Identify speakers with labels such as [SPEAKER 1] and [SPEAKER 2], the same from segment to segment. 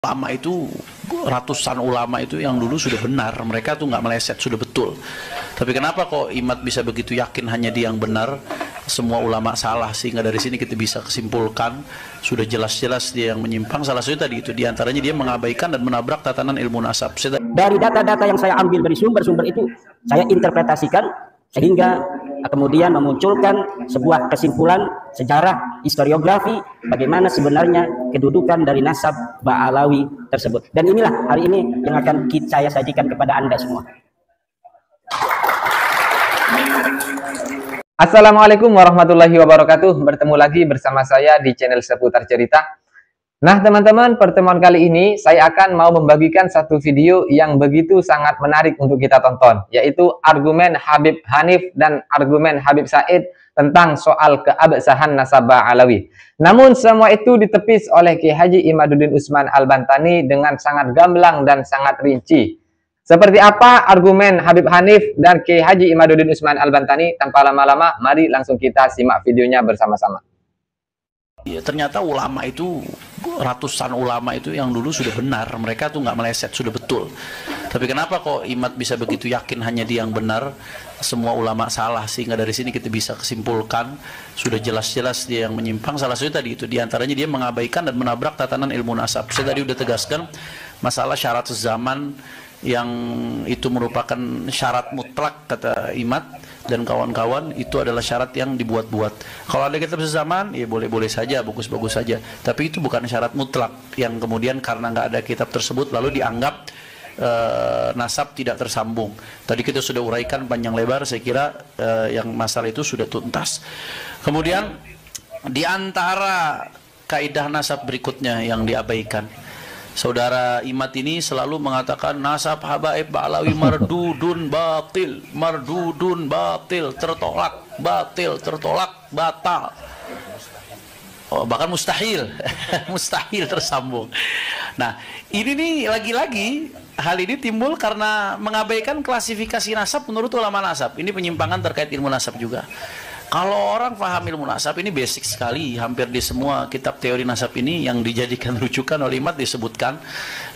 [SPEAKER 1] Lama itu, ratusan ulama itu yang dulu sudah benar, mereka tuh nggak meleset, sudah betul. Tapi kenapa kok Imad bisa begitu yakin hanya dia yang benar, semua ulama salah, sehingga dari sini kita bisa kesimpulkan sudah jelas-jelas dia yang menyimpang. Salah satu tadi itu diantaranya dia mengabaikan dan menabrak tatanan ilmu nasab.
[SPEAKER 2] Dari data-data yang saya ambil dari sumber-sumber itu, saya interpretasikan sehingga kemudian memunculkan sebuah kesimpulan sejarah historiografi bagaimana sebenarnya kedudukan dari nasab Ba'alawi tersebut. Dan inilah hari ini yang akan saya sajikan kepada Anda semua.
[SPEAKER 3] Assalamualaikum warahmatullahi wabarakatuh. Bertemu lagi bersama saya di channel Seputar Cerita. Nah teman-teman, pertemuan kali ini saya akan mau membagikan satu video yang begitu sangat menarik untuk kita tonton, yaitu argumen Habib Hanif dan argumen Habib Said tentang soal keabsahan nasab Ba'alawi. Namun semua itu ditepis oleh Kiai Haji Imaduddin Utsman Al-Bantani dengan sangat gamblang dan sangat rinci. Seperti apa argumen Habib Hanif dan Kiai Haji Imaduddin Utsman Al-Bantani? Tanpa lama-lama, mari langsung kita simak videonya bersama-sama.
[SPEAKER 1] Ya, ternyata ulama itu, ratusan ulama itu yang dulu sudah benar, mereka tuh nggak meleset, sudah betul. Tapi kenapa kok Imad bisa begitu yakin hanya dia yang benar, semua ulama salah, sehingga dari sini kita bisa kesimpulkan sudah jelas-jelas dia yang menyimpang. Salah satu tadi itu diantaranya dia mengabaikan dan menabrak tatanan ilmu nasab. Saya tadi udah tegaskan masalah syarat zaman yang itu merupakan syarat mutlak kata Imad dan kawan-kawan, itu adalah syarat yang dibuat-buat. Kalau ada kitab sezaman ya boleh-boleh saja, bagus-bagus saja, tapi itu bukan syarat mutlak yang kemudian karena nggak ada kitab tersebut lalu dianggap nasab tidak tersambung. Tadi kita sudah uraikan panjang lebar, saya kira yang masalah itu sudah tuntas. Kemudian di antara kaidah nasab berikutnya yang diabaikan, Saudara Imad ini selalu mengatakan nasab habaib Ba'alawi mardudun batil, tertolak, batal. Oh, bahkan mustahil, mustahil tersambung. Nah, ini nih lagi-lagi hal ini timbul karena mengabaikan klasifikasi nasab menurut ulama nasab. Ini penyimpangan terkait ilmu nasab juga. Kalau orang paham ilmu nasab ini basic sekali, hampir di semua kitab teori nasab ini yang dijadikan rujukan oleh Imad disebutkan,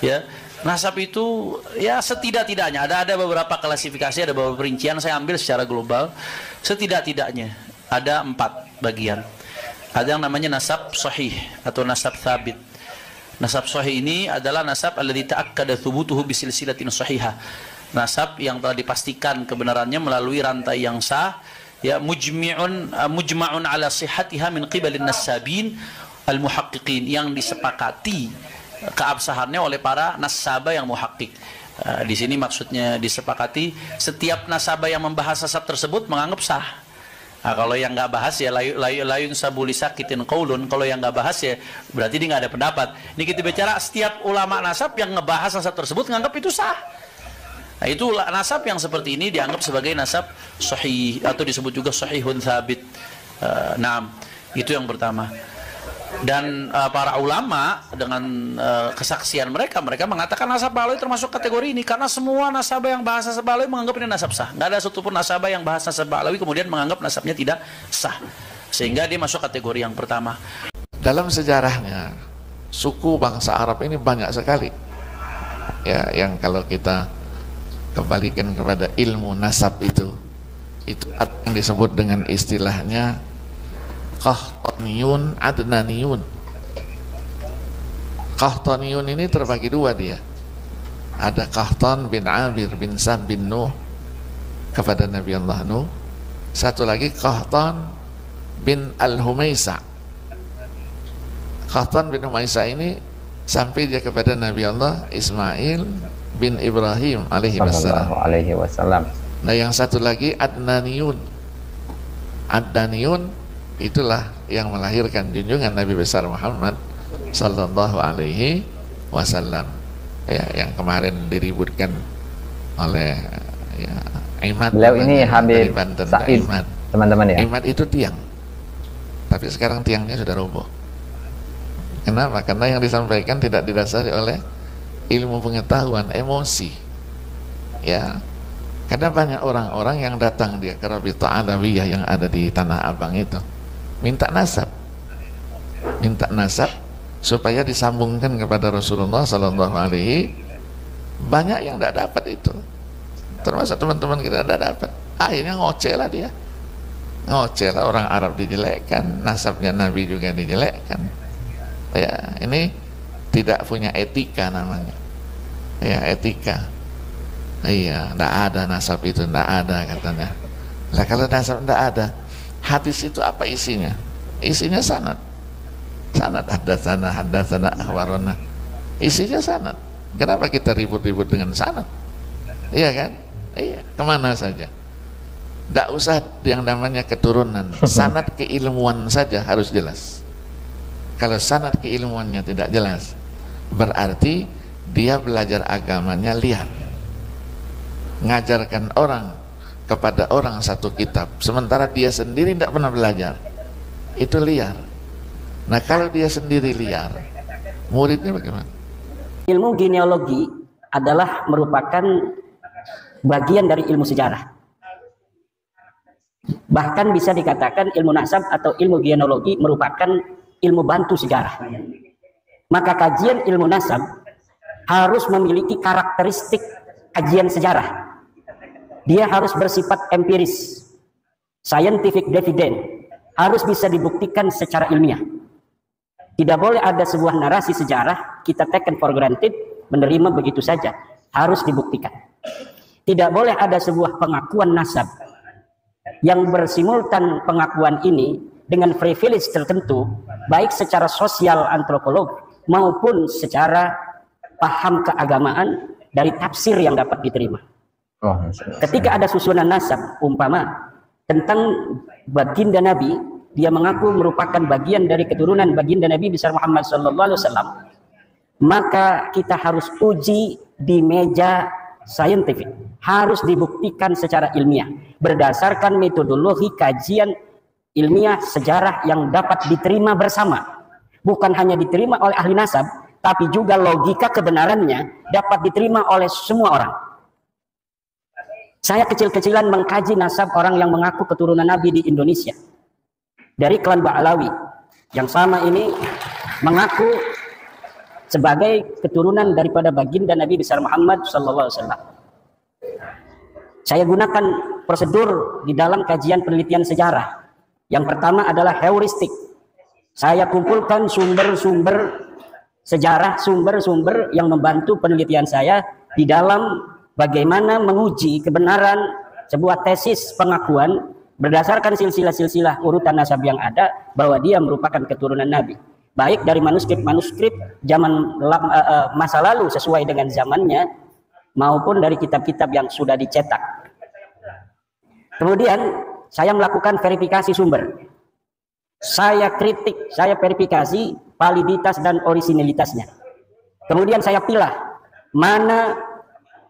[SPEAKER 1] ya nasab itu ya setidak-tidaknya ada beberapa klasifikasi, ada beberapa perincian, saya ambil secara global. Setidak-tidaknya ada 4 bagian. Ada yang namanya nasab sahih atau nasab thabit. Nasab sahih ini adalah nasab alladzi ta'akkada thubutuhu bisilsilatin sahihah. Nasab yang telah dipastikan kebenarannya melalui rantai yang sah, ya mujma'un ala sihhatiha min qibalin nasabin al-muhaqqiqin, yang disepakati keabsahannya oleh para nasabah yang muhakkik. Di sini maksudnya disepakati setiap nasabah yang membahas nasab tersebut menganggap sah. Nah, kalau yang nggak bahas ya layun sabuli sakitin qaulun, kalau yang nggak bahas ya berarti dia nggak ada pendapat. Ini kita bicara setiap ulama nasab yang ngebahas nasab tersebut menganggap itu sah. Nah, itu nasab yang seperti ini dianggap sebagai nasab sahih atau disebut juga sahihun thabit. Nah, itu yang pertama. Dan para ulama dengan kesaksian mereka mengatakan nasab Ba'alawi termasuk kategori ini karena semua nasabah yang bahas nasab Ba'alawi menganggap ini nasab sah. Nggak ada satupun nasabah yang bahas nasab Ba'alawi kemudian menganggap nasabnya tidak sah, sehingga dia masuk kategori yang pertama.
[SPEAKER 4] Dalam sejarahnya suku bangsa Arab ini banyak sekali, ya, yang kalau kita kembalikan kepada ilmu nasab itu ada yang disebut dengan istilahnya Qahtaniyun, Adnaniyun. Qahtaniyun ini terbagi 2 dia. Ada Qahtan bin Amir bin Sam bin Nuh kepada Nabi Allah Nuh. Satu lagi Qahtan bin Al-Humaisa. Qahtan bin Humaisa ini sampai dia kepada Nabi Allah Ismail bin Ibrahim alaihi wasallam. Nah, yang satu lagi Adnaniyun. Adnaniyun itulah yang melahirkan junjungan Nabi besar Muhammad sallallahu alaihi wasallam. Ya, yang kemarin diributkan oleh ya, Imad.
[SPEAKER 3] Beliau ini Habib Said, teman-teman ya.
[SPEAKER 4] Imad itu tiang. Tapi sekarang tiangnya sudah roboh. Kenapa? Karena yang disampaikan tidak didasari oleh ilmu pengetahuan, emosi, ya. Karena banyak orang-orang yang datang dia ke Rabithah Alawiyah yang ada di Tanah Abang itu minta nasab supaya disambungkan kepada Rasulullah Sallallahu Alaihi. Banyak yang tidak dapat itu, termasuk teman-teman kita tidak dapat. Akhirnya ngoceh lah dia, ngoceh lah, orang Arab dijelekkan, nasabnya Nabi juga dijelekkan. Ya, ini tidak punya etika namanya. Ya, etika. Iya, tidak ada nasab itu, tidak ada katanya. Lah kalau nasab tidak ada, hadis itu apa isinya? Isinya sanad. Sanad, haddatsana akhbarana. Isinya sanad. Kenapa kita ribut-ribut dengan sanad? Iya kan? Iya, kemana saja. Tidak usah yang namanya keturunan. Sanad keilmuan saja harus jelas. Kalau sanad keilmuannya tidak jelas, berarti dia belajar agamanya liar. Ngajarkan orang kepada orang satu kitab, sementara dia sendiri tidak pernah belajar. Itu liar. Nah, kalau dia sendiri liar, muridnya bagaimana?
[SPEAKER 2] Ilmu genealogi adalah merupakan bagian dari ilmu sejarah. Bahkan bisa dikatakan ilmu nasab atau ilmu genealogi merupakan ilmu bantu sejarah. Maka kajian ilmu nasab harus memiliki karakteristik kajian sejarah. Dia harus bersifat empiris, scientific dividend, harus bisa dibuktikan secara ilmiah. Tidak boleh ada sebuah narasi sejarah kita taken for granted, menerima begitu saja. Harus dibuktikan. Tidak boleh ada sebuah pengakuan nasab yang bersimultan pengakuan ini dengan privilege tertentu, baik secara sosial antropolog maupun secara paham keagamaan dari tafsir yang dapat diterima. Ketika ada susunan nasab, umpama tentang baginda Nabi, dia mengaku merupakan bagian dari keturunan baginda Nabi besar Muhammad SAW, maka kita harus uji di meja saintifik, harus dibuktikan secara ilmiah berdasarkan metodologi kajian ilmiah sejarah yang dapat diterima bersama, bukan hanya diterima oleh ahli nasab, tapi juga logika kebenarannya dapat diterima oleh semua orang. Saya kecil-kecilan mengkaji nasab orang yang mengaku keturunan Nabi di Indonesia dari klan Ba'alawi, yang sama ini mengaku sebagai keturunan daripada baginda Nabi besar Muhammad SAW. Saya gunakan prosedur di dalam kajian penelitian sejarah. Yang pertama adalah heuristik. Saya kumpulkan sumber-sumber sejarah, sumber-sumber yang membantu penelitian saya di dalam bagaimana menguji kebenaran sebuah tesis pengakuan berdasarkan silsilah-silsilah urutan nasab yang ada bahwa dia merupakan keturunan Nabi, baik dari manuskrip-manuskrip zaman masa lalu sesuai dengan zamannya maupun dari kitab-kitab yang sudah dicetak. Kemudian saya melakukan verifikasi sumber, saya kritik, saya verifikasi validitas dan orisinalitasnya. Kemudian saya pilah mana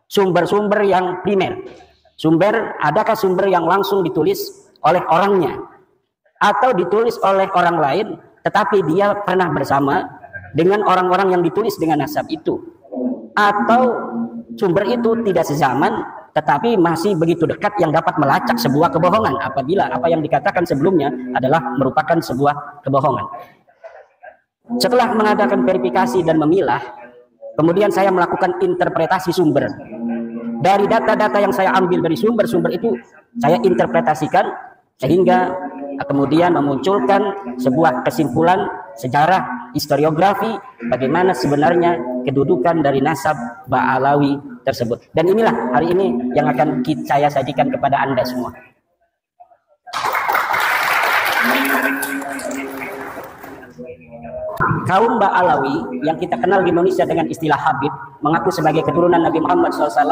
[SPEAKER 2] sumber-sumber yang primer. Adakah sumber yang langsung ditulis oleh orangnya atau ditulis oleh orang lain tetapi dia pernah bersama dengan orang-orang yang ditulis dengan nasab itu, atau sumber itu tidak sezaman tetapi masih begitu dekat yang dapat melacak sebuah kebohongan apabila apa yang dikatakan sebelumnya adalah merupakan sebuah kebohongan. Setelah mengadakan verifikasi dan memilah, kemudian saya melakukan interpretasi sumber. Dari data-data yang saya ambil dari sumber-sumber itu, saya interpretasikan sehingga kemudian memunculkan sebuah kesimpulan sejarah, historiografi, bagaimana sebenarnya kedudukan dari nasab Ba'alawi tersebut. Dan inilah hari ini yang akan saya sajikan kepada Anda semua. Kaum Ba'alawi yang kita kenal di Indonesia dengan istilah Habib mengaku sebagai keturunan Nabi Muhammad SAW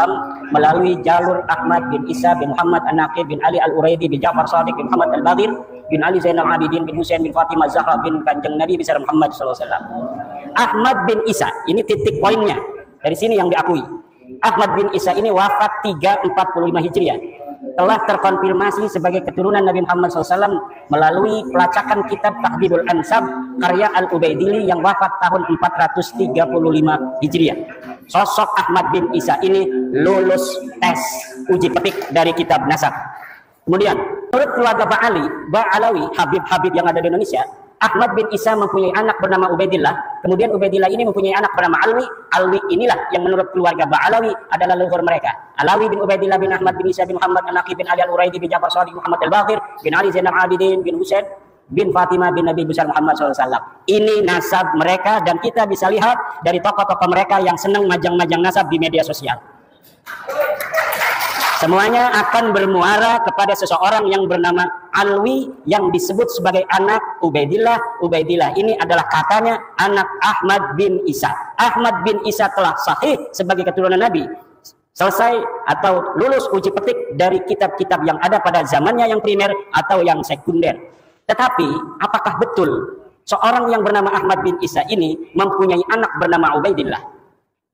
[SPEAKER 2] melalui jalur Ahmad bin Isa bin Muhammad An-Naqib bin Ali Al-Uraidi bin Ja'far Shadiq bin Muhammad Al-Baghir bin Ali Zainal Abidin bin Husain bin Fatimah Zahra bin Kanjeng Nabi besar Muhammad SAW. Ahmad bin Isa, ini titik poinnya, dari sini yang diakui. Ahmad bin Isa ini wafat 345 Hijriah, telah terkonfirmasi sebagai keturunan Nabi Muhammad SAW melalui pelacakan kitab Tahdidul Ansab karya Al-Ubaidili yang wafat tahun 435 Hijriah. Sosok Ahmad bin Isa ini lulus tes uji petik dari kitab nasab. Kemudian menurut keluarga Ba'alawi, Habib-Habib yang ada di Indonesia, Ahmad bin Isa mempunyai anak bernama Ubaidillah, kemudian Ubaidillah ini mempunyai anak bernama Alwi. Alwi inilah yang menurut keluarga Ba'alawi adalah leluhur mereka. Alawi bin Ubaidillah bin Ahmad bin Isa bin Muhammad An-Naqi bin Ali Al-Uraidi bin Ja'far Shadiq Muhammad Al-Baqir bin Ali Zainal Abidin bin Husain bin Fatimah bin Nabi besar Muhammad SAW. Ini nasab mereka, dan kita bisa lihat dari tokoh-tokoh mereka yang senang majang-majang nasab di media sosial. Semuanya akan bermuara kepada seseorang yang bernama Alwi yang disebut sebagai anak Ubaidillah. Ubaidillah ini adalah katanya anak Ahmad bin Isa. Ahmad bin Isa telah sahih sebagai keturunan Nabi, selesai atau lulus uji petik dari kitab-kitab yang ada pada zamannya yang primer atau yang sekunder. Tetapi apakah betul seorang yang bernama Ahmad bin Isa ini mempunyai anak bernama Ubaidillah?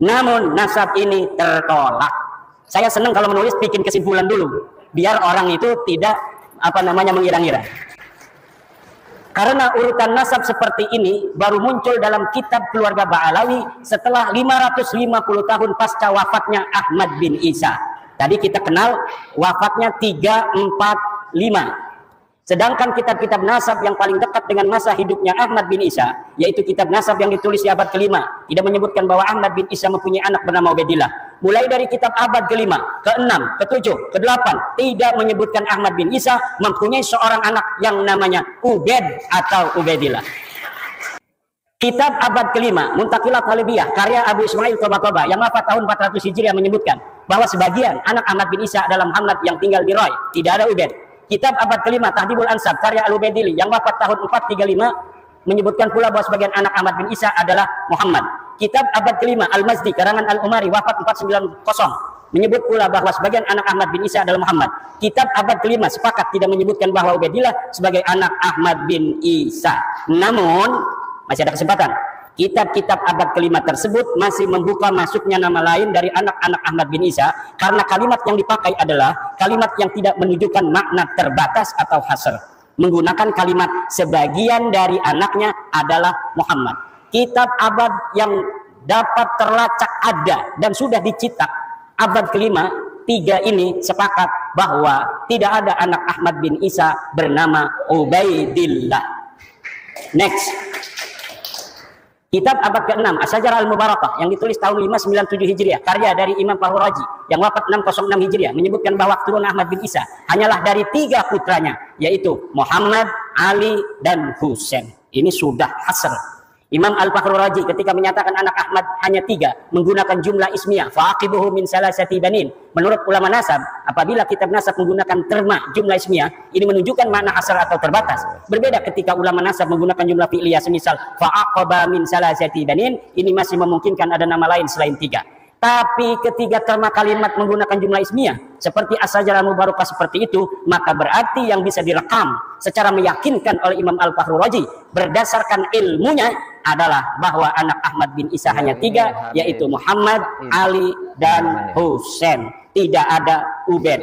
[SPEAKER 2] Namun nasab ini tertolak. Saya senang kalau menulis bikin kesimpulan dulu, biar orang itu tidak mengira-ngira. Karena urutan nasab seperti ini baru muncul dalam kitab keluarga Ba'alawi setelah 550 tahun pasca wafatnya Ahmad bin Isa. Tadi kita kenal wafatnya 345. Sedangkan kitab-kitab nasab yang paling dekat dengan masa hidupnya Ahmad bin Isa, yaitu kitab nasab yang ditulis di abad ke-5, tidak menyebutkan bahwa Ahmad bin Isa mempunyai anak bernama Ubaidillah. Mulai dari kitab abad ke-5, ke-6, ke-7, ke-8, tidak menyebutkan Ahmad bin Isa mempunyai seorang anak yang namanya Ubaid atau Ubaidillah. Kitab abad ke-5, Muntaqilat Talibiyah, karya Abu Ismail Toba-Toba, yang wafat tahun 400 Hijriah menyebutkan bahwa sebagian anak Ahmad bin Isa adalah Muhammad yang tinggal di Roy, tidak ada Ubaid. Kitab abad ke-5 Tahdhibul Ansab karya Al-Ubaidili yang wafat tahun 435 menyebutkan pula bahwa sebagian anak Ahmad bin Isa adalah Muhammad. Kitab abad ke-5 Al-Mazdi karangan Al-Umari wafat 490 menyebut pula bahwa sebagian anak Ahmad bin Isa adalah Muhammad. Kitab abad ke-5 sepakat tidak menyebutkan bahwa Ubaidillah sebagai anak Ahmad bin Isa. Namun masih ada kesempatan. Kitab-kitab abad ke-5 tersebut masih membuka masuknya nama lain dari anak-anak Ahmad bin Isa, karena kalimat yang dipakai adalah kalimat yang tidak menunjukkan makna terbatas atau hasr, menggunakan kalimat sebagian dari anaknya adalah Muhammad. Kitab abad yang dapat terlacak ada dan sudah dicetak abad ke-5, 3 ini sepakat bahwa tidak ada anak Ahmad bin Isa bernama Ubaidillah. Next. Kitab abad ke-6 Asy-Syajarah Al-Mubarakah yang ditulis tahun 597 Hijriah karya dari Imam Fahru Razi yang wafat 606 Hijriah menyebutkan bahwa keturunan Ahmad bin Isa hanyalah dari 3 putranya, yaitu Muhammad, Ali, dan Husain. Ini sudah hasr. Imam Al-Fahru Razi ketika menyatakan anak Ahmad hanya 3 menggunakan jumlah ismiyah faqibuhu min salasati banin. Menurut ulama nasab, apabila kitab nasab menggunakan terma jumlah ismiyah, ini menunjukkan makna asal atau terbatas. Berbeda ketika ulama nasab menggunakan jumlah fi'liyah semisal fa'aqaba min salasati banin, ini masih memungkinkan ada nama lain selain 3. Tapi ketika terma kalimat menggunakan jumlah ismiyah seperti Asy-Syajarah Al-Mubarakah seperti itu, maka berarti yang bisa direkam secara meyakinkan oleh Imam Al-Fahru Razi berdasarkan ilmunya adalah bahwa anak Ahmad bin Isa hanya 3, yaitu Muhammad, Ali, dan Husain. Tidak ada Ubaid.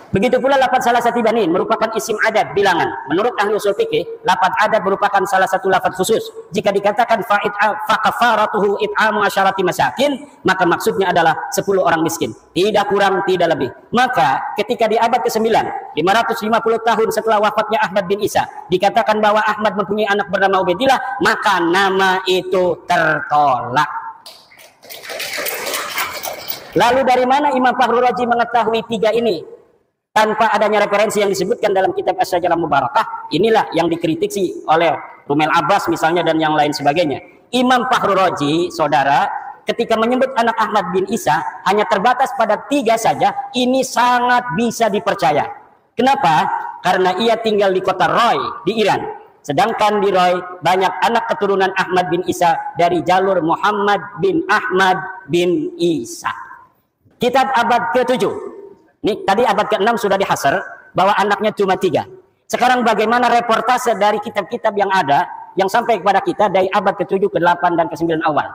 [SPEAKER 2] Begitu pula lafaz salah satu banin merupakan isim adad bilangan. Menurut ahli usul fikih, lafaz adad merupakan salah satu lafaz khusus. Jika dikatakan fa kafaratuhu it'amu asyarati masakin, maka maksudnya adalah 10 orang miskin, tidak kurang tidak lebih. Maka ketika di abad ke-9, 550 tahun setelah wafatnya Ahmad bin Isa, dikatakan bahwa Ahmad mempunyai anak bernama Ubaidillah, maka nama itu tertolak. Lalu dari mana Imam Fahru Razi mengetahui 3 ini? Tanpa adanya referensi yang disebutkan dalam kitab Asy-Syajarah Mubarakah, inilah yang dikritisi oleh Rumel Abbas misalnya dan yang lain sebagainya. Imam Fahru Razi, saudara, ketika menyebut anak Ahmad bin Isa hanya terbatas pada 3 saja, ini sangat bisa dipercaya. Kenapa? Karena ia tinggal di kota Roy di Iran. Sedangkan di Roy banyak anak keturunan Ahmad bin Isa dari jalur Muhammad bin Ahmad bin Isa. Kitab abad ke-7. Ini tadi abad ke-6 sudah dihasar bahwa anaknya cuma 3. Sekarang bagaimana reportase dari kitab-kitab yang ada yang sampai kepada kita dari abad ke-7, ke-8 dan ke-9 awal.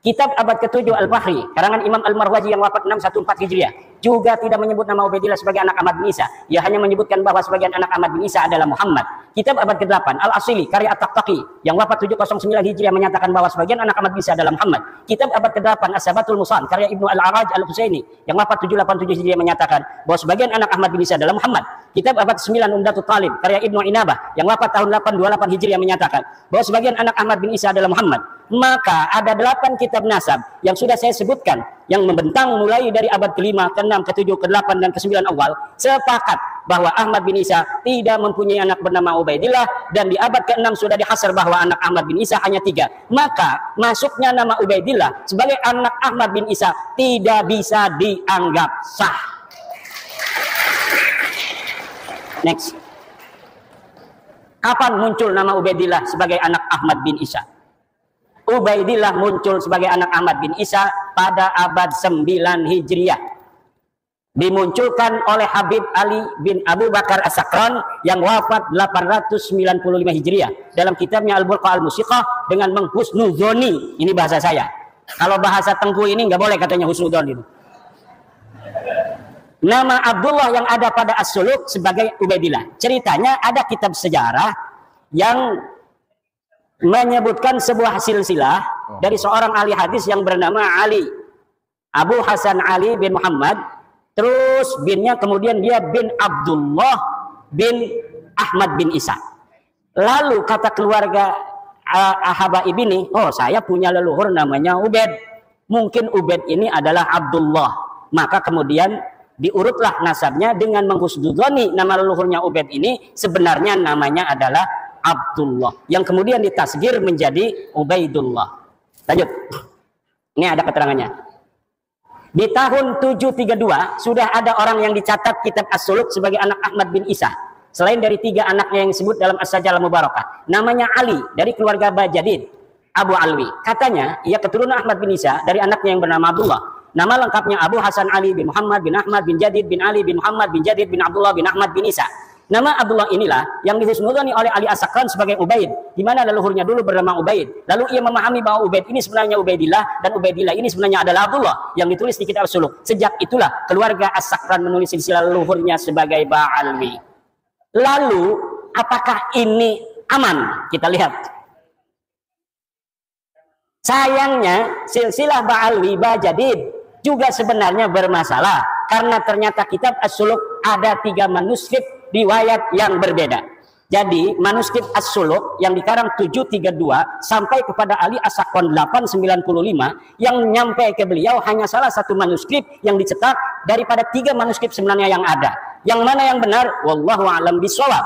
[SPEAKER 2] Kitab abad ke-7 Al-Bahri, karangan Imam Al-Marwazi yang wafat 614 Hijriah, juga tidak menyebut nama Ubaidillah sebagai anak Ahmad bin Isa. Ia hanya menyebutkan bahwa sebagian anak Ahmad bin Isa adalah Muhammad. Kitab abad ke-8 Al-Asili, karya At-Taqtaqi, yang wafat 709 Hijriah, menyatakan bahwa sebagian anak Ahmad bin Isa adalah Muhammad. Kitab abad ke-8 As-Sabatul Musan, karya Ibnu Al-Araj Al-Husaini, yang wafat 787 Hijriah, menyatakan bahwa sebagian anak Ahmad bin Isa adalah Muhammad. Kitab abad 9 Umdatul Talib, karya Ibnu Inabah, yang wafat tahun 828 Hijriah, menyatakan bahwa sebagian anak Ahmad bin Isa adalah Muhammad. Maka ada 8 kitab nasab yang sudah saya sebutkan, yang membentang mulai dari abad ke-5, ke-6, ke-7, ke-8 dan ke-9 awal, sepakat bahwa Ahmad bin Isa tidak mempunyai anak bernama Ubaidillah, dan di abad ke-6 sudah dihasar bahwa anak Ahmad bin Isa hanya 3. Maka masuknya nama Ubaidillah sebagai anak Ahmad bin Isa tidak bisa dianggap sah. Next. Kapan muncul nama Ubaidillah sebagai anak Ahmad bin Isa? Ubaidillah muncul sebagai anak Ahmad bin Isa pada abad 9 Hijriah. Dimunculkan oleh Habib Ali bin Abu Bakar As-Sakran yang wafat 895 Hijriah. Dalam kitabnya Al-Burqa Al-Musiqah dengan menghusnuzoni. Ini bahasa saya. Kalau bahasa Tengku ini nggak boleh katanya husnuzon itu. Nama Abdullah yang ada pada As-Suluk sebagai Ubaidillah. Ceritanya ada kitab sejarah yang menyebutkan sebuah silsilah dari seorang ahli hadis yang bernama Ali, Abu Hasan Ali bin Muhammad, terus binnya kemudian dia bin Abdullah bin Ahmad bin Isa. Lalu kata keluarga Habaib ini, oh saya punya leluhur namanya Ubaid, mungkin Ubaid ini adalah Abdullah. Maka kemudian diurutlah nasabnya dengan menghusnudzoni nama leluhurnya Ubaid ini sebenarnya namanya adalah Abdullah, yang kemudian ditasgir menjadi Ubaidullah. Lanjut. Ini ada keterangannya. Di tahun 732 sudah ada orang yang dicatat kitab As-Suluk sebagai anak Ahmad bin Isa. Selain dari 3 anaknya yang disebut dalam As-Sajalah Mubarakah. Namanya Ali dari keluarga Bajadid Abu Alwi. Katanya ia keturunan Ahmad bin Isa dari anaknya yang bernama Abdullah. Nama lengkapnya Abu Hasan Ali bin Muhammad bin Ahmad bin Jadid bin Ali bin Muhammad bin Jadid bin Abdullah bin Ahmad bin Isa. Nama Abdullah inilah yang dihusnuzoni oleh Ali As-Sakran sebagai Ubaid, di mana leluhurnya dulu bernama Ubaid. Lalu ia memahami bahwa Ubaid ini sebenarnya Ubaidillah dan Ubaidillah ini sebenarnya adalah Abdullah yang ditulis di kitab As-Suluk. Sejak itulah keluarga As-Sakran menulis silsilah leluhurnya sebagai Ba'alwi. Lalu apakah ini aman? Kita lihat. Sayangnya silsilah Ba'alwi Bajadid juga sebenarnya bermasalah karena ternyata kitab As-Suluk ada 3 manuskrip riwayat yang berbeda. Jadi manuskrip As-Suluk yang dikarang 732 sampai kepada Ali As-Sakran 895 yang nyampe ke beliau hanya salah satu manuskrip yang dicetak daripada 3 manuskrip sebenarnya yang ada. Yang mana yang benar? Wallahu a'lam bishawab.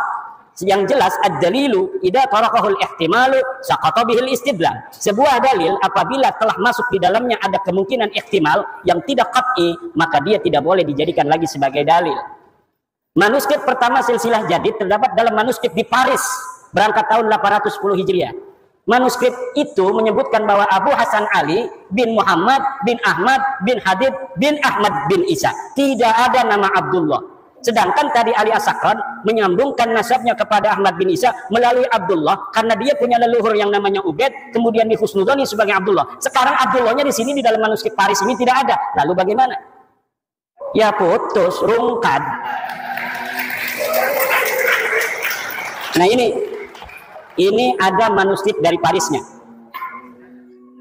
[SPEAKER 2] Yang jelas ad-dalilu idza tarakahul ihtimalu saqata bihil istidlal. Sebuah dalil apabila telah masuk di dalamnya ada kemungkinan ihtimal yang tidak qat'i, maka dia tidak boleh dijadikan lagi sebagai dalil. Manuskrip pertama silsilah Jadid terdapat dalam manuskrip di Paris berangkat tahun 810 Hijriah. Manuskrip itu menyebutkan bahwa Abu Hasan Ali bin Muhammad bin Ahmad bin Hadid bin Ahmad bin Isa. Tidak ada nama Abdullah. Sedangkan tadi Ali As-Sakran menyambungkan nasabnya kepada Ahmad bin Isa melalui Abdullah karena dia punya leluhur yang namanya Ubaid, kemudian dihusnuzoni sebagai Abdullah. Sekarang Abdullahnya di sini di dalam manuskrip Paris ini tidak ada. Lalu bagaimana? Ya putus, rungkad. Nah ini ada manuskrip dari Parisnya.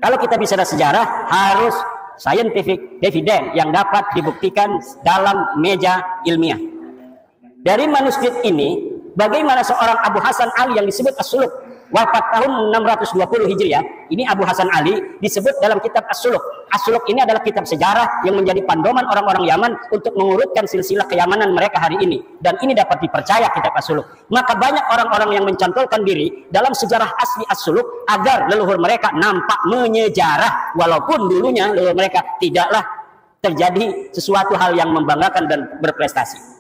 [SPEAKER 2] Kalau kita bicara sejarah harus scientific evidence yang dapat dibuktikan dalam meja ilmiah. Dari manuskrip ini, bagaimana seorang Abu Hasan Ali yang disebut As-Suluk wafat tahun 620 Hijriah. Ini Abu Hasan Ali disebut dalam kitab As-Suluk. As-Suluk ini adalah kitab sejarah yang menjadi pandoman orang-orang Yaman untuk mengurutkan silsilah keyamanan mereka hari ini. Dan ini dapat dipercaya kitab As-Suluk. Maka banyak orang-orang yang mencantolkan diri dalam sejarah asli As-Suluk agar leluhur mereka nampak menyejarah. Walaupun dulunya leluhur mereka tidaklah terjadi sesuatu hal yang membanggakan dan berprestasi.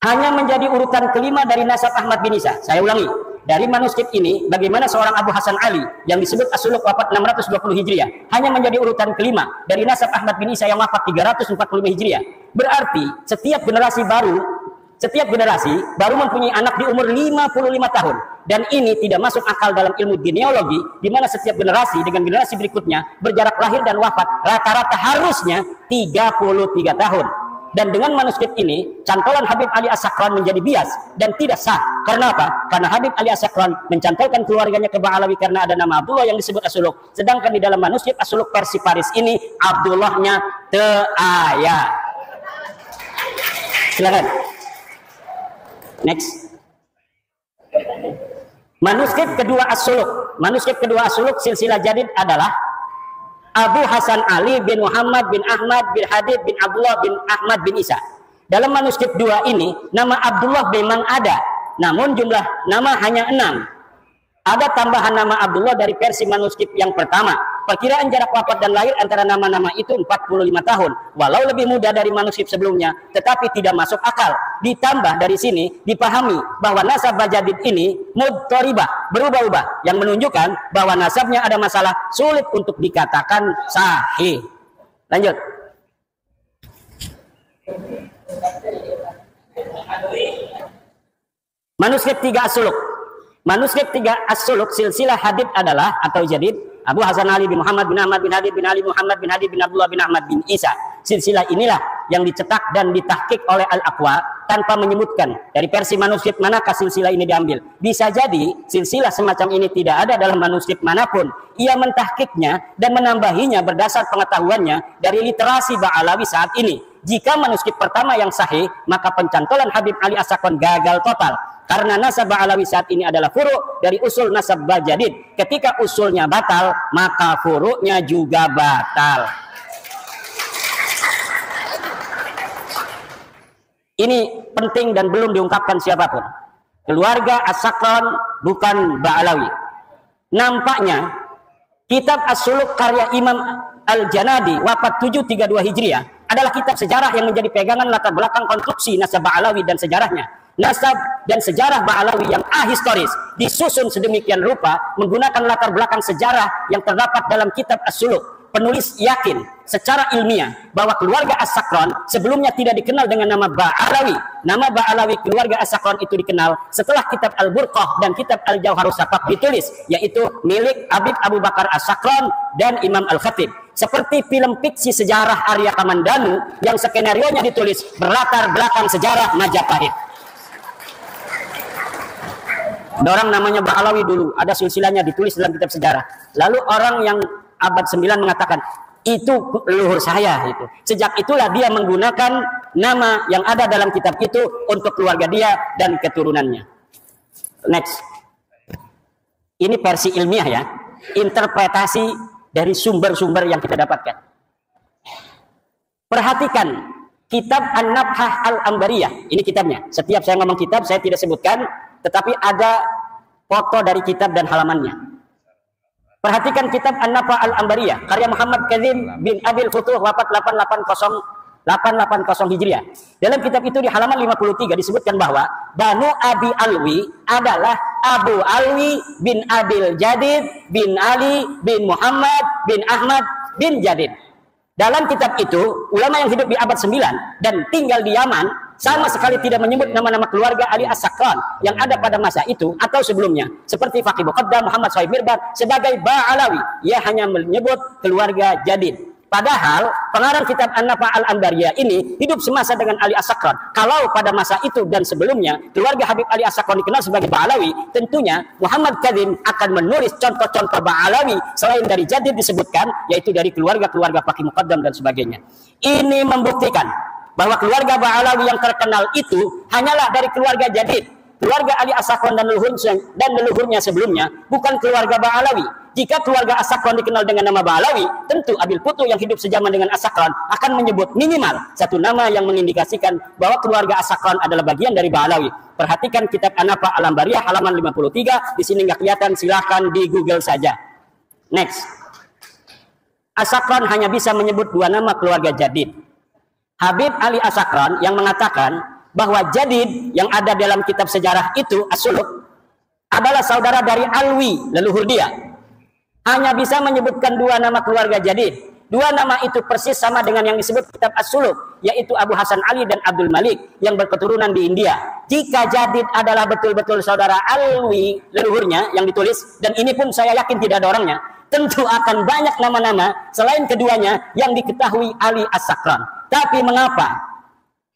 [SPEAKER 2] Hanya menjadi urutan kelima dari nasab Ahmad bin Isa. Saya ulangi, dari manuskrip ini bagaimana seorang Abu Hasan Ali yang disebut As-Suluk wafat 620 Hijriah hanya menjadi urutan kelima dari nasab Ahmad bin Isa yang wafat 345 Hijriah. Berarti setiap generasi baru Setiap generasi baru mempunyai anak di umur 55 tahun. Dan ini tidak masuk akal dalam ilmu genealogi, di mana setiap generasi dengan generasi berikutnya berjarak lahir dan wafat rata-rata harusnya 33 tahun. Dan dengan manuskrip ini, cantolan Habib Ali As-Sakran menjadi bias dan tidak sah. Karena apa? Karena Habib Ali As-Sakran mencantolkan keluarganya ke Ba'alawi karena ada nama Abdullah yang disebut As-Suluk. Sedangkan di dalam manuskrip As-Suluk versi Paris ini, Abdullahnya teaya. Silakan. Next. Manuskrip kedua As-Suluk. Manuskrip kedua As-Suluk silsilah jadid adalah Abu Hasan Ali bin Muhammad bin Ahmad bin Hadid bin Abdullah bin Ahmad bin Isa. Dalam manuskrip 2 ini, nama Abdullah memang ada, namun jumlah nama hanya 6. Ada tambahan nama Abdullah dari versi manuskrip yang pertama. Perkiraan jarak wafat dan lahir antara nama-nama itu 45 tahun. Walau lebih muda dari manuskrip sebelumnya, tetapi tidak masuk akal. Ditambah dari sini, dipahami bahwa nasab Bajadid ini mudtoribah, berubah-ubah, yang menunjukkan bahwa nasabnya ada masalah, sulit untuk dikatakan sahih. Lanjut. Manuskrip 3 As-Suluk. Manuskrip 3 As-Suluk silsilah hadith adalah atau jadid Abu Hasan Ali bin Muhammad bin Ahmad bin Hadid bin Ali Muhammad bin Hadid bin Abdullah bin Ahmad bin Isa. Silsilah inilah yang dicetak dan ditahqiq oleh Al-Aqwa tanpa menyebutkan dari versi manuskrip manakah silsilah ini diambil. Bisa jadi silsilah semacam ini tidak ada dalam manuskrip manapun. Ia mentahqiqnya dan menambahinya berdasar pengetahuannya dari literasi Ba'alawi saat ini. Jika manuskrip pertama yang sahih, maka pencantolan Habib Ali As-Sakran gagal total. Karena nasab Ba'alawi saat ini adalah furu' dari usul nasab Bajadid. Ketika usulnya batal, maka furu'nya juga batal. Ini penting dan belum diungkapkan siapapun. Keluarga As-Sakran bukan Ba'alawi. Nampaknya kitab As-Suluk karya Imam Al-Janadi wafat 732 Hijriah adalah kitab sejarah yang menjadi pegangan latar belakang konstruksi nasab Ba'alawi dan sejarahnya. Nasab dan sejarah Ba'alawi yang ahistoris disusun sedemikian rupa menggunakan latar belakang sejarah yang terdapat dalam kitab As-Suluk. Penulis yakin secara ilmiah bahwa keluarga As-Sakran sebelumnya tidak dikenal dengan nama Ba'alawi. Nama Ba'alawi keluarga As-Sakran itu dikenal setelah kitab Al-Burqah dan kitab Al-Jauharus Safaq ditulis, yaitu milik Habib Abu Bakar As-Sakran dan Imam Al-Khatib. Seperti film fiksi sejarah Arya Kamandanu yang skenarionya ditulis berlatar belakang sejarah Majapahit. Ada orang namanya Ba'alawi dulu, ada silsilahnya ditulis dalam kitab sejarah. Lalu orang yang abad 9 mengatakan, itu leluhur saya. Itu. Sejak itulah dia menggunakan nama yang ada dalam kitab itu untuk keluarga dia dan keturunannya. Next. Ini versi ilmiah ya. Interpretasi dari sumber-sumber yang kita dapatkan. Perhatikan kitab An-Nabhah Al-Ambariyah. Ini kitabnya. Setiap saya ngomong kitab, saya tidak sebutkan, tetapi ada foto dari kitab dan halamannya. Perhatikan kitab An-Nabhah Al-Ambariyah karya Muhammad Kazim bin Abil Futuh wafat 880 Hijriah. Dalam kitab itu di halaman 53 disebutkan bahwa Banu Abi Alwi adalah Abu Alwi bin Abil Jadid bin Ali bin Muhammad bin Ahmad bin Jadid. Dalam kitab itu, ulama yang hidup di abad 9 dan tinggal di Yaman sama sekali tidak menyebut nama-nama keluarga Ali As-Sakran yang ada pada masa itu atau sebelumnya. Seperti Faqih Muqaddam Muhammad Sohaib Mirbad sebagai Ba'alawi. Ia hanya menyebut keluarga Jadid. Padahal pengarang kitab An-Nabhah Al-Ambariyah ini hidup semasa dengan Ali As-Sakran. Kalau pada masa itu dan sebelumnya keluarga Habib Ali As-Sakran dikenal sebagai Ba'alawi, tentunya Muhammad Kazim akan menulis contoh-contoh Ba'alawi selain dari Jadid disebutkan, yaitu dari keluarga-keluarga Faqih Muqaddam dan sebagainya. Ini membuktikan bahwa keluarga Ba'alawi yang terkenal itu hanyalah dari keluarga Jadid. Keluarga Ali As-Sakran dan leluhurnya sebelumnya bukan keluarga Ba'alawi. Jika keluarga As-Sakran dikenal dengan nama Ba'alawi, tentu Abil Futuh yang hidup sejaman dengan As-Sakran akan menyebut minimal satu nama yang mengindikasikan bahwa keluarga As-Sakran adalah bagian dari Ba'alawi. Perhatikan kitab An-Nabhah Al-Ambariyah halaman 53. Di sini nggak kelihatan, silahkan di Google saja. Next. As-Sakran hanya bisa menyebut dua nama keluarga Jadid. Habib Ali As-Sakran yang mengatakan bahwa Jadid yang ada dalam kitab sejarah itu As-Suluk adalah saudara dari Alwi, leluhur dia. Hanya bisa menyebutkan dua nama keluarga Jadid. Dua nama itu persis sama dengan yang disebut kitab As-Suluk, yaitu Abu Hasan Ali dan Abdul Malik yang berketurunan di India. Jika Jadid adalah betul-betul saudara Alwi leluhurnya yang ditulis, dan ini pun saya yakin tidak ada orangnya, tentu akan banyak nama-nama selain keduanya yang diketahui Ali As-Sakran. Tapi mengapa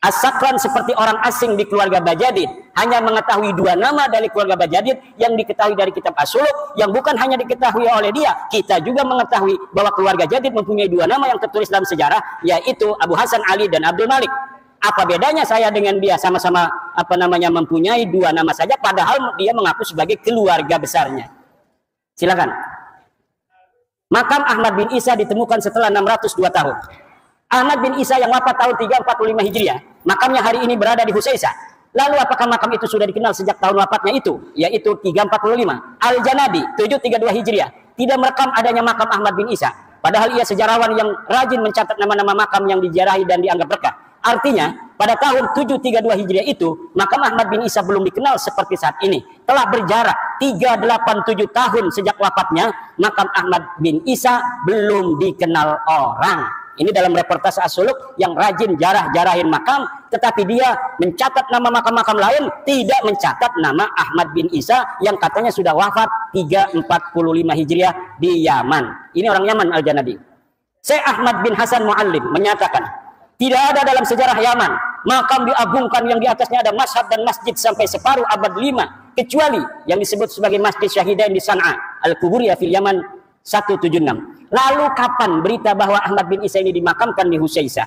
[SPEAKER 2] As-Sakran seperti orang asing di keluarga Bajadid hanya mengetahui 2 nama dari keluarga Bajadid yang diketahui dari kitab As-Suluk, yang bukan hanya diketahui oleh dia, kita juga mengetahui bahwa keluarga Jadid mempunyai 2 nama yang tertulis dalam sejarah, yaitu Abu Hasan Ali dan Abdul Malik. Apa bedanya saya dengan dia? Sama-sama mempunyai 2 nama saja, padahal dia mengaku sebagai keluarga besarnya. Silakan. Makam Ahmad bin Isa ditemukan setelah 602 tahun. Ahmad bin Isa yang wafat tahun 345 Hijriah, makamnya hari ini berada di Husaisah. Lalu apakah makam itu sudah dikenal sejak tahun wafatnya itu, yaitu 345? Al-Janabi 732 Hijriah tidak merekam adanya makam Ahmad bin Isa, padahal ia sejarawan yang rajin mencatat nama-nama makam yang dijarahi dan dianggap berkah. Artinya, pada tahun 732 Hijriah itu, makam Ahmad bin Isa belum dikenal seperti saat ini. Telah berjarak 387 tahun sejak wafatnya, makam Ahmad bin Isa belum dikenal orang. Ini dalam reportase As-Suluk yang rajin jarahin makam, tetapi dia mencatat nama makam-makam lain, tidak mencatat nama Ahmad bin Isa yang katanya sudah wafat 345 Hijriah di Yaman. Ini orang Yaman, Al-Janabi. Syekh Ahmad bin Hasan Muallim menyatakan, tidak ada dalam sejarah Yaman makam diagungkan yang di atasnya ada mashhad dan masjid sampai separuh abad 5, kecuali yang disebut sebagai Masjid Syahidain di San'a, Al-Kuburiyah fil Yaman 176. Lalu kapan berita bahwa Ahmad bin Isa ini dimakamkan di Husaisah?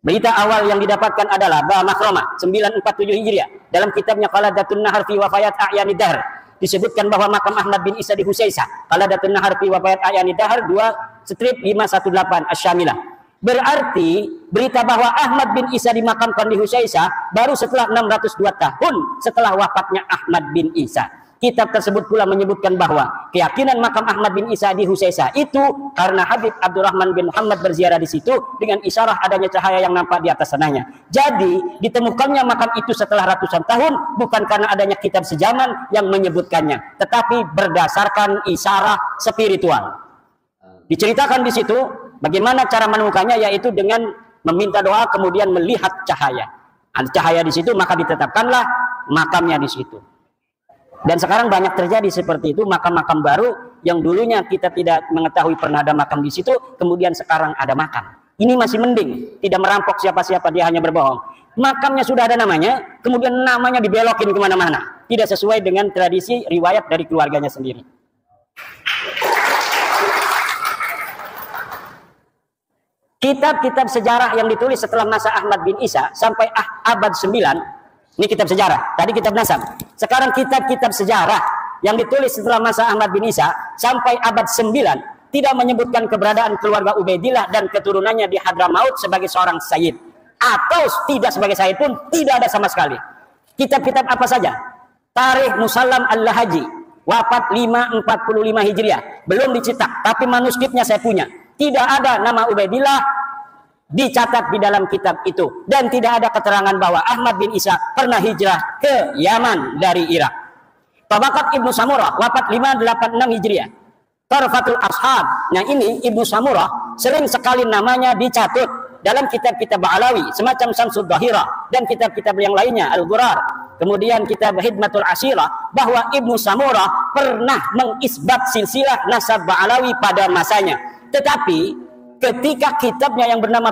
[SPEAKER 2] Berita awal yang didapatkan adalah Ba Makhrama 947 Hijriah. Dalam kitabnya Qaladatun Nahar fi Wafayat A'yani Dahr disebutkan bahwa makam Ahmad bin Isa di Husaisah. Qaladatun Nahar fi Wafayat A'yani Dahr 2/518 Asy-Syamilah. Berarti berita bahwa Ahmad bin Isa dimakamkan di Husaisah baru setelah 602 tahun setelah wafatnya Ahmad bin Isa. Kitab tersebut pula menyebutkan bahwa keyakinan makam Ahmad bin Isa di Husaisah itu karena Habib Abdurrahman bin Muhammad berziarah di situ dengan isyarah adanya cahaya yang nampak di atas sananya. Jadi ditemukannya makam itu setelah ratusan tahun bukan karena adanya kitab sejaman yang menyebutkannya, tetapi berdasarkan isyarah spiritual. Diceritakan di situ bagaimana cara menemukannya, yaitu dengan meminta doa kemudian melihat cahaya. Ada cahaya di situ maka ditetapkanlah makamnya di situ. Dan sekarang banyak terjadi seperti itu, makam-makam baru yang dulunya kita tidak mengetahui pernah ada makam di situ, kemudian sekarang ada makam. Ini masih mending, tidak merampok siapa-siapa, dia hanya berbohong. Makamnya sudah ada namanya, kemudian namanya dibelokin kemana-mana, tidak sesuai dengan tradisi riwayat dari keluarganya sendiri. Kitab-kitab sejarah yang ditulis setelah masa Ahmad bin Isa sampai abad 9, ini kitab sejarah, tadi kitab nasab. Sekarang kitab-kitab sejarah yang ditulis setelah masa Ahmad bin Isa sampai abad 9 tidak menyebutkan keberadaan keluarga Ubaidillah dan keturunannya di Hadramaut sebagai seorang sayyid, atau tidak sebagai sayyid pun tidak ada sama sekali. Kitab-kitab apa saja? Tarikh Musallam Al-Lahaji, wafat 545 Hijriah, belum dicetak, tapi manuskripnya saya punya. Tidak ada nama Ubaidillah dicatat di dalam kitab itu, dan tidak ada keterangan bahwa Ahmad bin Isa pernah hijrah ke Yaman dari Irak. Tabaqat Ibnu Samurah wafat 586 Hijriah. Tarfatul Ashab. Nah ini Ibnu Samurah sering sekali namanya dicatut dalam kitab-kitab Ba'alawi semacam Samsud Dhahirah dan kitab-kitab yang lainnya, Al-Ghurar. Kemudian kitab Hidmatul Ashirah, bahwa Ibnu Samurah pernah mengisbat silsilah nasab Ba'alawi pada masanya. Tetapi ketika kitabnya yang bernama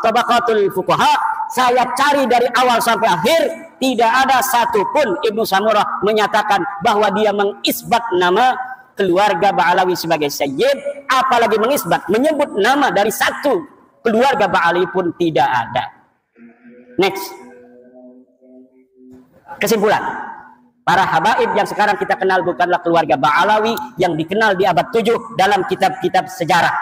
[SPEAKER 2] Tabaqatul Fuqaha saya cari dari awal sampai akhir, tidak ada satupun Ibnu Samurah menyatakan bahwa dia mengisbat nama keluarga Ba'alawi sebagai sayyid, apalagi mengisbat menyebut nama dari satu keluarga Ba'alawi pun tidak ada. Next. Kesimpulan, para habaib yang sekarang kita kenal bukanlah keluarga Ba'alawi yang dikenal di abad 7 dalam kitab-kitab sejarah.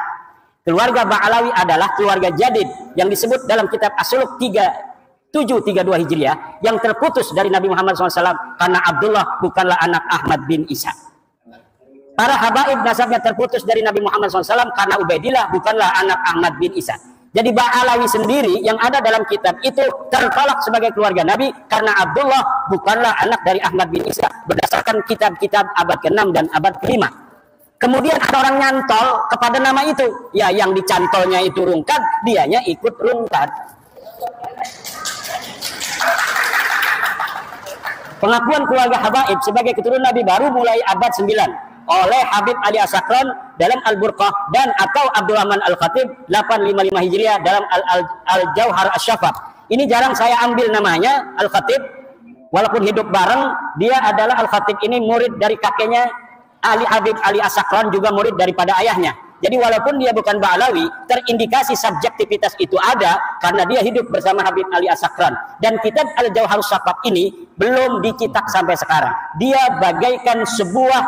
[SPEAKER 2] Keluarga Ba'alawi adalah keluarga Jadid yang disebut dalam kitab As-Suluk 732 Hijriah yang terputus dari Nabi Muhammad SAW karena Abdullah bukanlah anak Ahmad bin Isa. Para habaib nasabnya terputus dari Nabi Muhammad SAW karena Ubaidillah bukanlah anak Ahmad bin Isa. Jadi Ba'alawi sendiri yang ada dalam kitab itu tertolak sebagai keluarga Nabi karena Abdullah bukanlah anak dari Ahmad bin Isa berdasarkan kitab-kitab abad ke-6 dan abad ke-5. Kemudian ada orang nyantol kepada nama itu. Ya yang dicantolnya itu rungkat, dianya ikut rungkat. Pengakuan keluarga Habaib sebagai keturunan Nabi baru mulai abad 9 oleh Habib Ali As-Sakran dalam Al-Burqah dan atau Abdurrahman Al-Khatib 855 Hijriah dalam Al-Jauhar Asy-Syafaf. Ini jarang saya ambil namanya Al-Khatib, walaupun hidup bareng. Dia adalah Al-Khatib ini murid dari kakeknya Ali Habib Ali As-Sakran, juga murid daripada ayahnya. Jadi walaupun dia bukan Ba'alawi, terindikasi subjektivitas itu ada karena dia hidup bersama Habib Ali As-Sakran. Dan kitab Al-Jauhar Asy-Syafaf ini belum dicetak sampai sekarang. Dia bagaikan sebuah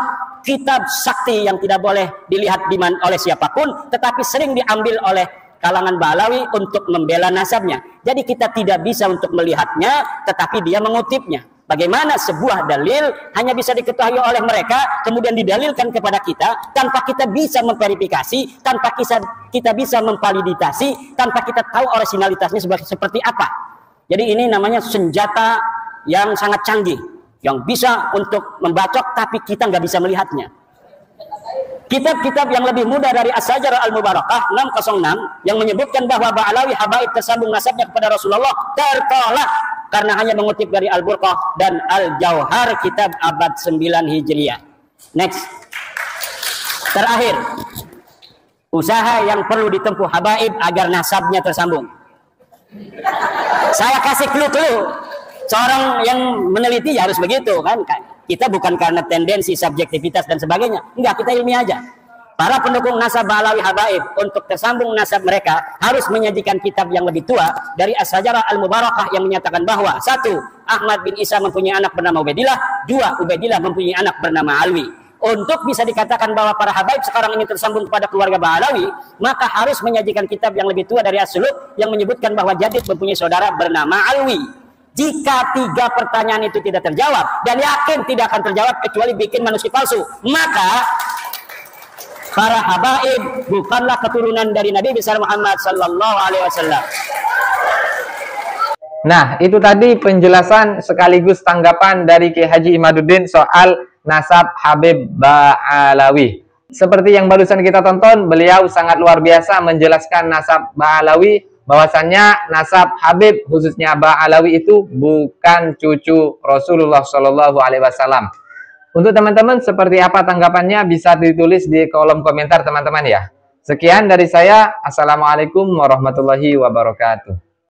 [SPEAKER 2] kitab sakti yang tidak boleh dilihat oleh siapapun, tetapi sering diambil oleh kalangan Ba'alawi untuk membela nasabnya. Jadi kita tidak bisa untuk melihatnya, tetapi dia mengutipnya. Bagaimana sebuah dalil hanya bisa diketahui oleh mereka, kemudian didalilkan kepada kita, tanpa kita bisa memverifikasi, tanpa kita bisa memvalidasi, tanpa kita tahu originalitasnya seperti apa. Jadi ini namanya senjata yang sangat canggih, yang bisa untuk membacok, tapi kita nggak bisa melihatnya. Kitab-kitab yang lebih mudah dari As-Sajarah Al-Mubarakah 606 yang menyebutkan bahwa Ba'alawi Habaib tersambung nasabnya kepada Rasulullah tertolak karena hanya mengutip dari Al-Burqah dan Al-Jauhar kitab abad 9 Hijriah. Next. Terakhir, usaha yang perlu ditempuh Habaib agar nasabnya tersambung. Saya kasih clue-clue. Seorang yang meneliti ya harus begitu kan. Kita bukan karena tendensi subjektivitas dan sebagainya. Enggak, kita ilmiah aja. Para pendukung nasab Ba'alawi Habaib untuk tersambung nasab mereka harus menyajikan kitab yang lebih tua dari As-Sajarah Al-Mubarakah yang menyatakan bahwa 1. Ahmad bin Isa mempunyai anak bernama Ubaidillah, 2. Ubaidillah mempunyai anak bernama Alwi. Untuk bisa dikatakan bahwa para Habaib sekarang ini tersambung kepada keluarga Ba'alawi, maka harus menyajikan kitab yang lebih tua dari As-Suluk yang menyebutkan bahwa Jadid mempunyai saudara bernama Alwi. Jika 3 pertanyaan itu tidak terjawab, dan yakin tidak akan terjawab kecuali bikin manuskrip palsu, maka para Habaib bukanlah keturunan dari Nabi besar Muhammad sallallahu alaihi wasallam.
[SPEAKER 3] Nah, itu tadi penjelasan sekaligus tanggapan dari Kiai Haji Imaduddin soal nasab Habib Ba'alawi. Seperti yang barusan kita tonton, beliau sangat luar biasa menjelaskan nasab Ba'alawi, bahwasannya nasab Habib khususnya Ba'alawi itu bukan cucu Rasulullah Shallallahu Alaihi Wasallam. Untuk teman-teman seperti apa tanggapannya bisa ditulis di kolom komentar teman-teman ya. Sekian dari saya. Assalamualaikum warahmatullahi wabarakatuh.